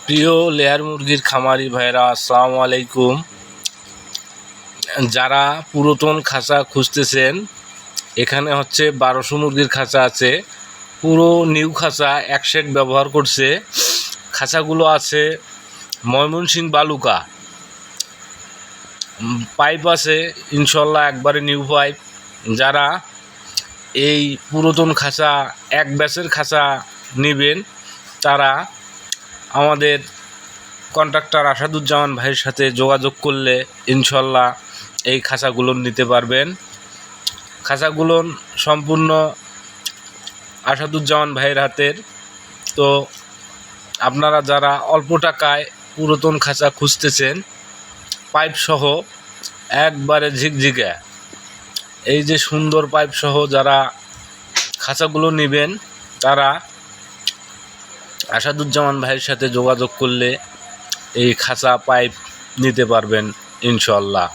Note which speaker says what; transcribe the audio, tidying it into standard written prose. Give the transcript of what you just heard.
Speaker 1: প্রিয় লেয়ার মুরগির খামারি ভাইরা, আসসালামু আলাইকুম। যারা পুরাতন খাঁচা খুঁজতেছেন, এখানে হচ্ছে 1200 মুরগির খাঁচা আছে। পুরো নিউ খাঁচা এক সেট ব্যবহার করছে। খাঁচাগুলো আছে ময়মনসিংহ বালুকা। পাইপ আছে ইনশাল্লাহ একবারে নিউ পাইপ। যারা এই পুরাতন খাঁচা এক ব্যাচের খাঁচা নেবেন, তারা আমাদের কন্ট্রাক্টর আসাদুজ্জামান ভাইয়ের সাথে যোগাযোগ করলে ইনশাল্লাহ এই খাঁচাগুলো নিতে পারবেন। খাঁচাগুলো সম্পূর্ণ আসাদুজ্জামান ভাইয়ের হাতের। তো আপনারা যারা অল্প টাকায় পুরাতন খাঁচা খুঁজতেছেন, পাইপ সহ একবারে ঝিকঝিকে, এই যে সুন্দর পাইপ সহ যারা খাঁচাগুলো নেবেন, তারা আসাদুজ্জামান ভাইয়ের সাথে যোগাযোগ করলে এই খাঁচা পাইপ নিতে পারবেন ইনশাল্লাহ।